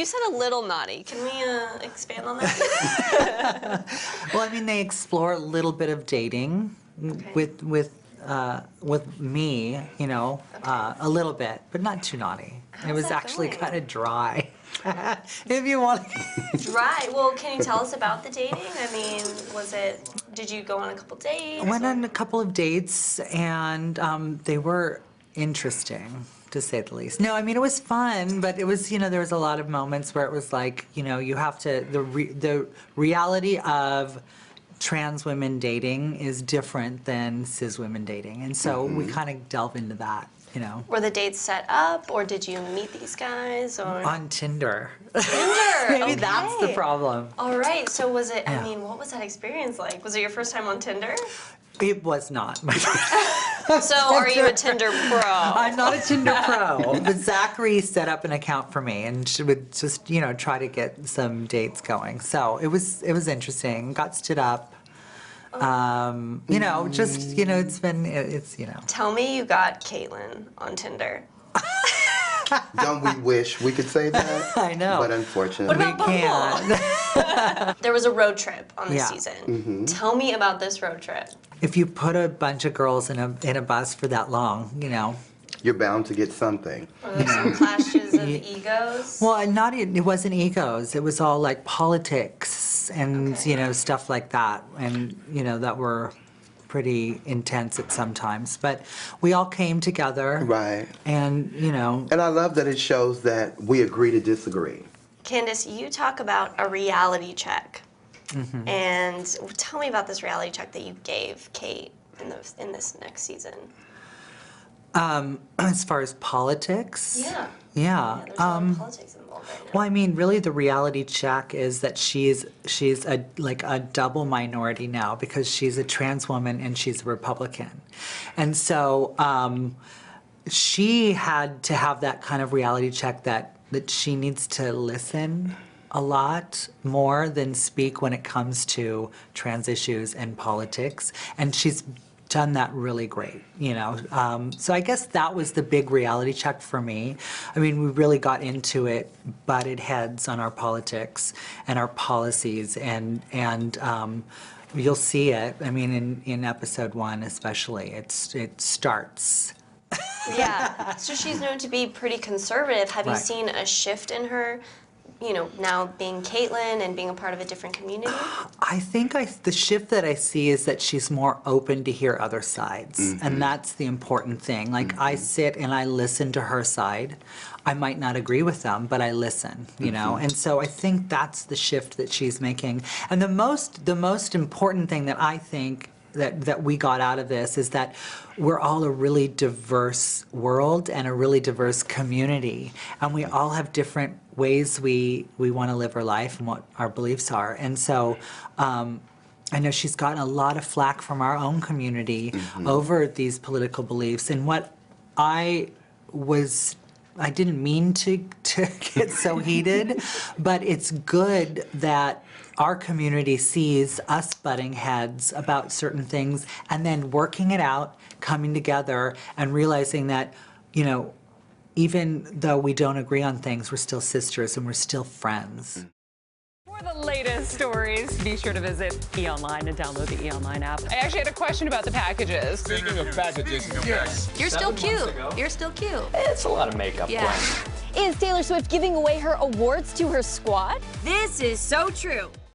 You said a little naughty. Can we expand on that? Well, I mean, they explore a little bit of dating with me, you know, a little bit, but not too naughty. It was actually kind of dry. If you want. Dry. Well, can you tell us about the dating? I mean, did you go on a couple dates? I went on a couple of dates, and they were interesting, to say the least. No, I mean, it was fun, but it was, you know, there was a lot of moments where it was like, you know, you have to, the reality of trans women dating is different than cis women dating. And so we kind of delve into that, you know. Were the dates set up, or did you meet these guys? Or on Tinder. Tinder! Maybe that's the problem. All right, so was it, I mean, what was that experience like? Was it your first time on Tinder? It was not. So are you a Tinder pro? I'm not a Tinder pro, but Zachary set up an account for me, and she would just, you know, try to get some dates going. So it was interesting. Got stood up. You know, just, you know, it's, you know. Tell me you got Caitlyn on Tinder. Don't we wish we could say that? I know. But unfortunately, what about we can't. There was a road trip on this season. Tell me about this road trip. If you put a bunch of girls in a bus for that long, you know. You're bound to get something. Were there some clashes of egos? Well, it wasn't egos. It was all like politics and, you know, stuff like that. And, you know, that were pretty intense at some times. But we all came together. Right. And, you know. And I love that it shows that we agree to disagree. Candis, you talk about a reality check. And tell me about this reality check that you gave Cait in this next season. As far as politics? Yeah. Yeah. There's a lot of politics involved right now. Well, I mean, really the reality check is that she's a double minority now, because she's a trans woman and she's a Republican. And so she had to have that kind of reality check that she needs to listen a lot more than speak when it comes to trans issues and politics. And she's done that really great, you know. So I guess that was the big reality check for me. I mean, we really got into it, butted heads on our politics and our policies, and you'll see it. I mean, in episode 1 especially, it starts. Yeah. So she's known to be pretty conservative. Have you seen a shift in her? You know, now being Caitlyn and being a part of a different community? I think the shift that I see is that she's more open to hear other sides. And that's the important thing. Like, I sit and I listen to her side. I might not agree with them, but I listen, you know? And so I think that's the shift that she's making. And the most important thing that I think that we got out of this is that we're all a really diverse world and a really diverse community, and we all have different ways we want to live our life and what our beliefs are. And so I know she's gotten a lot of flack from our own community over these political beliefs, and what I didn't mean to get so heated, but it's good that our community sees us butting heads about certain things and then working it out, coming together, and realizing that, you know, even though we don't agree on things, we're still sisters and we're still friends. For the latest stories, be sure to visit eOnline and download the eOnline app. I actually had a question about the packages. Speaking of packages, yes. You're still cute. You're still cute. It's a lot of makeup. Yeah. Is Taylor Swift giving away her awards to her squad? This is so true.